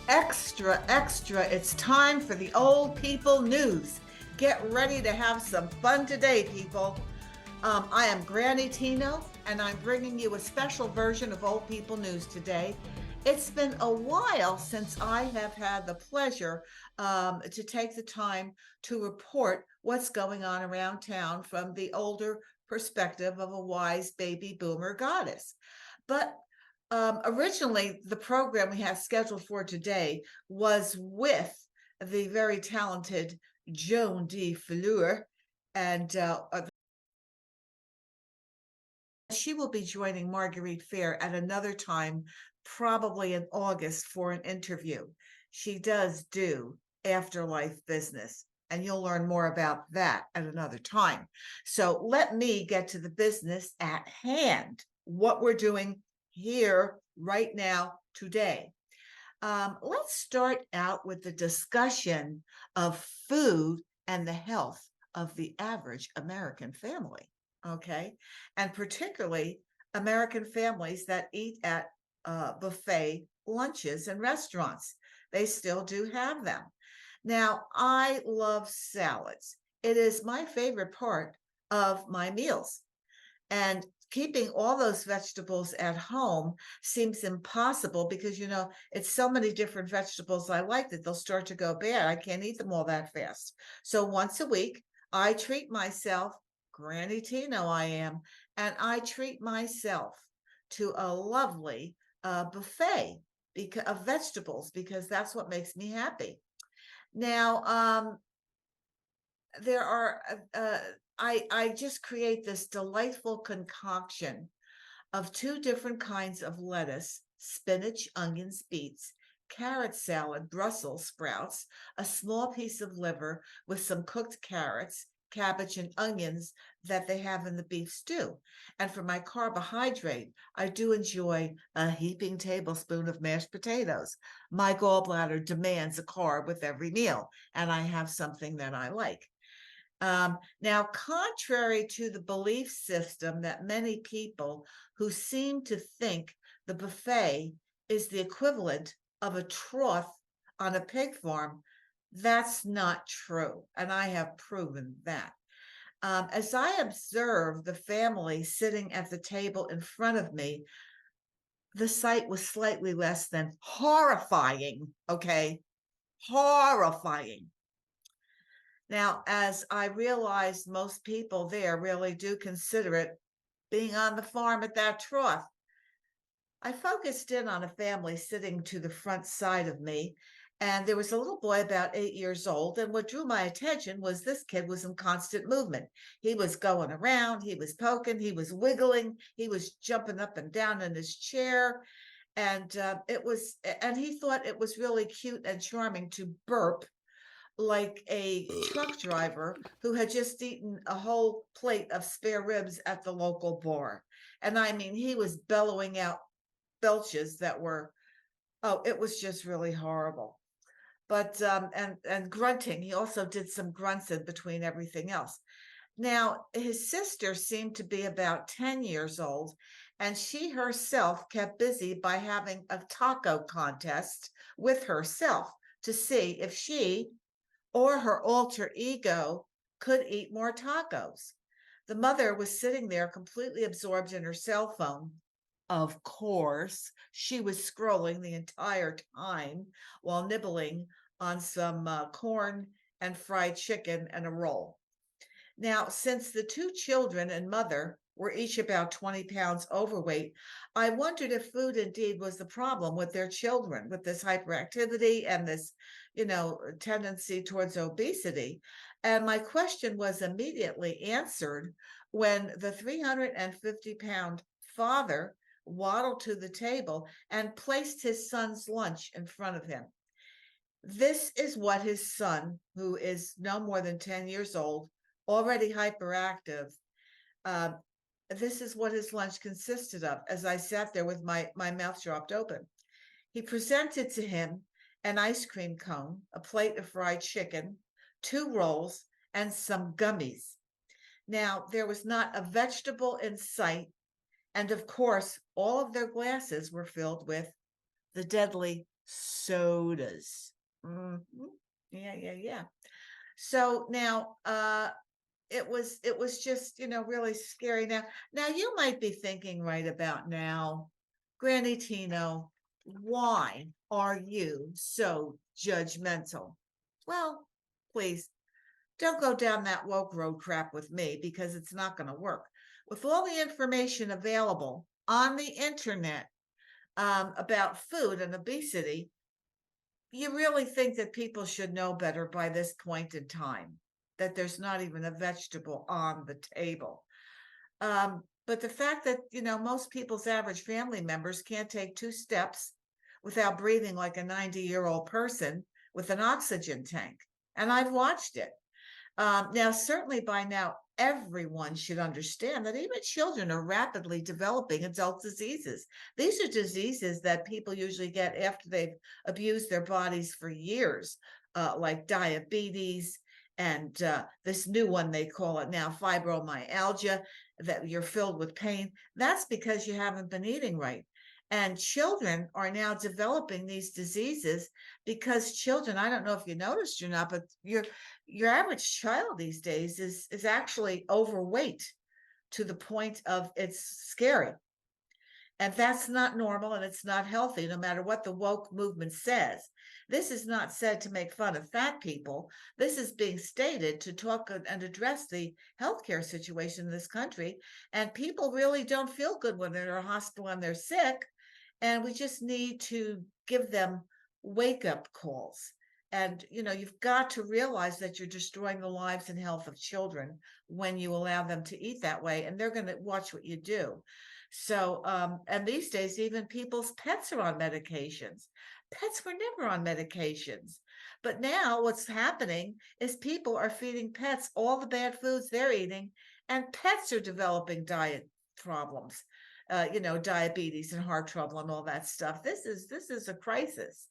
Extra, extra, it's time for the old people news. Get ready to have some fun today, people. I am Granny Tino, and I'm bringing you a special version of Old People News today. It's been a while since I have had the pleasure to take the time to report what's going on around town from the older perspective of a wise baby boomer goddess. But originally, the program we have scheduled for today was with the very talented Joan DeFelser, and she will be joining Marguerite Fair at another time, probably in August, for an interview. She does do afterlife business, and you'll learn more about that at another time. So let me get to the business at hand, what we're doing here right now today. Let's start out with the discussion of food and the health of the average American family. Okay. And particularly American families that eat at buffet lunches and restaurants. They still do have them. Now, I love salads. It is my favorite part of my meals. And keeping all those vegetables at home seems impossible because, it's so many different vegetables I like that they'll start to go bad. I can't eat them all that fast. So once a week, I treat myself, Granny Tino I am, and I treat myself to a lovely buffet of vegetables because that's what makes me happy. Now, there are I just create this delightful concoction of two different kinds of lettuce, spinach, onions, beets, carrot salad, Brussels sprouts, a small piece of liver with some cooked carrots, cabbage, and onions that they have in the beef stew. And for my carbohydrate, I do enjoy a heaping tablespoon of mashed potatoes. My gallbladder demands a carb with every meal, and I have something that I like. Now, contrary to the belief system that many people who seem to think the buffet is the equivalent of a trough on a pig farm, that's not true. And I have proven that. As I observed the family sitting at the table in front of me, the sight was slightly less than horrifying. Okay. Horrifying. Now, as I realized most people there really do consider it being on the farm at that trough, I focused in on a family sitting to the front side of me, and there was a little boy about 8 years old. And what drew my attention was this kid was in constant movement. He was going around, he was poking, he was wiggling, he was jumping up and down in his chair. And he thought it was really cute and charming to burp like a truck driver who had just eaten a whole plate of spare ribs at the local bar. And I mean, he was bellowing out belches that were, oh, it was just really horrible. But and grunting. He also did some grunts in between everything else. Now, his sister seemed to be about 10 years old, and she herself kept busy by having a taco contest with herself to see if she or her alter ego could eat more tacos. The mother was sitting there completely absorbed in her cell phone. Of course, she was scrolling the entire time while nibbling on some corn and fried chicken and a roll. Now, since the two children and mother were each about 20 pounds overweight, I wondered if food indeed was the problem with their children, with this hyperactivity and this, tendency towards obesity. And my question was immediately answered when the 350-pound father waddled to the table and placed his son's lunch in front of him. This is what his son, who is no more than 10 years old, already hyperactive, uh, this is what his lunch consisted of as I sat there with my mouth dropped open. He presented to him an ice cream cone, a plate of fried chicken, two rolls, and some gummies. Now, there was not a vegetable in sight. And of course, all of their glasses were filled with the deadly sodas. Mhm. Yeah, yeah, yeah. So now, it was just, really scary. Now you might be thinking right about now, Granny Tino, why are you so judgmental? Well, please don't go down that woke road crap with me because it's not going to work. With all the information available on the internet about food and obesity, you really think that people should know better by this point in time, that there's not even a vegetable on the table. But the fact that, most people's average family members can't take two steps without breathing like a 90-year-old person with an oxygen tank. And I've watched it. Now, certainly by now, everyone should understand that even children are rapidly developing adult diseases. These are diseases that people usually get after they've abused their bodies for years, like diabetes and this new one they call it now, fibromyalgia, that you're filled with pain. That's because you haven't been eating right. And children are now developing these diseases because children, I don't know if you noticed or not, but your average child these days is actually overweight to the point of it's scary. And that's not normal and it's not healthy, no matter what the woke movement says. This is not said to make fun of fat people. This is being stated to talk and address the healthcare situation in this country. And people really don't feel good when they're in a hospital and they're sick. And we just need to give them wake up calls. And, you've got to realize that you're destroying the lives and health of children when you allow them to eat that way. And they're going to watch what you do. So, and these days, even people's pets are on medications. Pets were never on medications. But now what's happening is people are feeding pets all the bad foods they're eating, and pets are developing diet problems, diabetes and heart trouble and all that stuff. This is a crisis.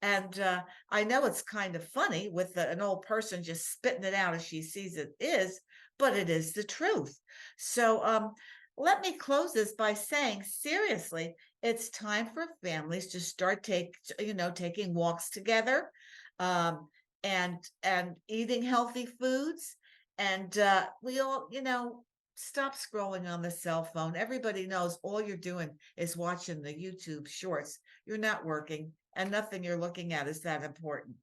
And I know it's kind of funny with an old person just spitting it out as she sees it is, but it is the truth. So let me close this by saying, seriously, it's time for families to start taking walks together, um, and eating healthy foods, and we all, stop scrolling on the cell phone. Everybody knows all you're doing is watching the YouTube shorts. You're not working, and nothing you're looking at is that important.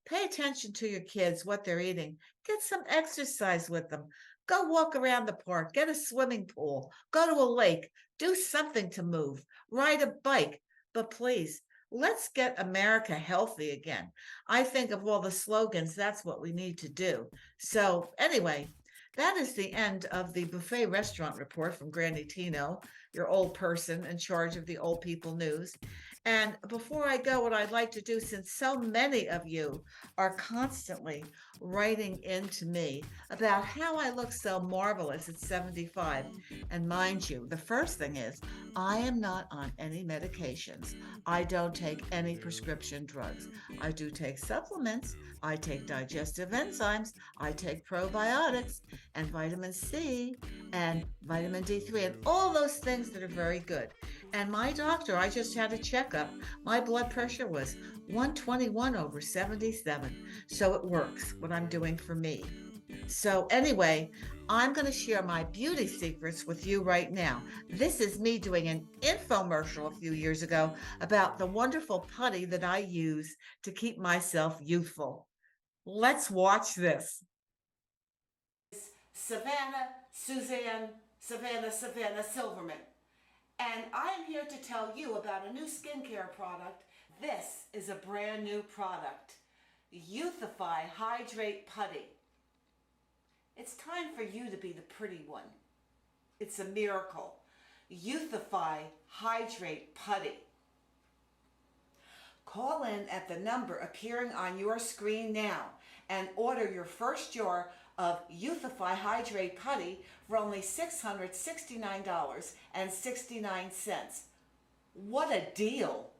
Pay attention to your kids, what they're eating. Get some exercise with them. Go walk around the park, get a swimming pool, go to a lake, do something to move, ride a bike. But please, let's get America healthy again. I think of all the slogans, that's what we need to do. So, anyway, that is the end of the buffet restaurant report from Granny Tino, your old person in charge of the old people news. And before I go, what I'd like to do, since so many of you are constantly writing into me about how I look so marvelous at 75. And mind you, the first thing is I am not on any medications. I don't take any prescription drugs. I do take supplements. I take digestive enzymes. I take probiotics and vitamin C and vitamin D3 and all those things that are very good. And my doctor, I just had a checkup. My blood pressure was 121 over 77. So it works what I'm doing for me. So anyway, I'm going to share my beauty secrets with you right now. This is me doing an infomercial a few years ago about the wonderful putty that I use to keep myself youthful. Let's watch this. Savannah Silverman. And I am here to tell you about a new skincare product. This is a brand new product, Youthify Hydrate Putty. It's time for you to be the pretty one. It's a miracle. Youthify Hydrate Putty. Call in at the number appearing on your screen now and order your first jar of Youthify Hydrate Putty for only $669.69. What a deal!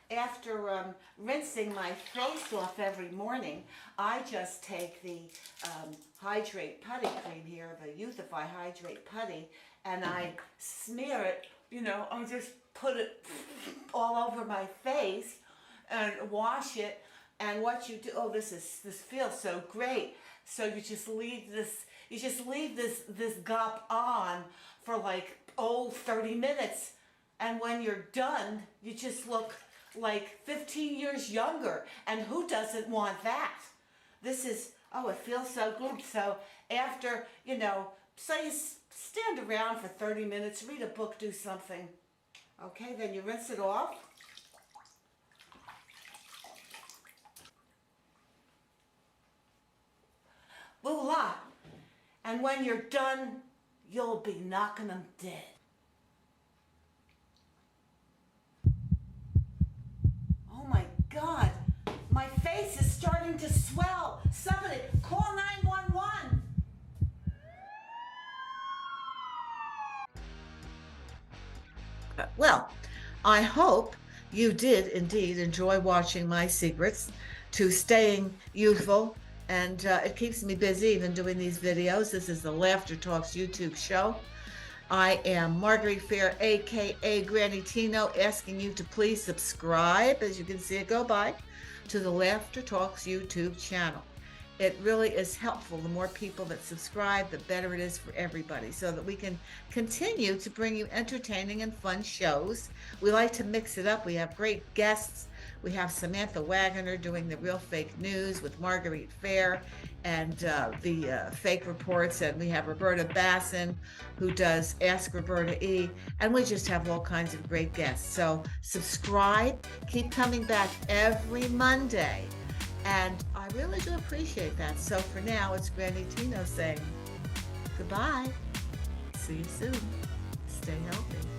After rinsing my face off every morning, I just take the Hydrate Putty cream here, the Youthify Hydrate Putty, and I smear it, I just put it all over my face. and wash it. And what you do, oh, this feels so great. So you just leave this gop on for like 30 minutes. And when you're done, you just look like 15 years younger. And who doesn't want that? It feels so good. So after, say you stand around for 30 minutes, read a book, do something. Okay, then you rinse it off. Voila. And when you're done, you'll be knocking them dead. Oh my God. My face is starting to swell. Somebody call 911. Well, I hope you did indeed enjoy watching my secrets to staying youthful, and it keeps me busy even doing these videos. This is the Laughter Talks YouTube show. I am Marguerite Fair, aka Granny Tino, asking you to please subscribe, as you can see it go by, to the Laughter Talks YouTube channel. It really is helpful. The more people that subscribe, the better it is for everybody, so that we can continue to bring you entertaining and fun shows. We like to mix it up. We have great guests. We have Samantha Wagner doing the Real Fake News with Marguerite Fair and the fake reports. And we have Roberta Basson, who does Ask Roberta E. And we just have all kinds of great guests. So subscribe. Keep coming back every Monday. And I really do appreciate that. So for now, it's Granny Tino saying goodbye. See you soon. Stay healthy.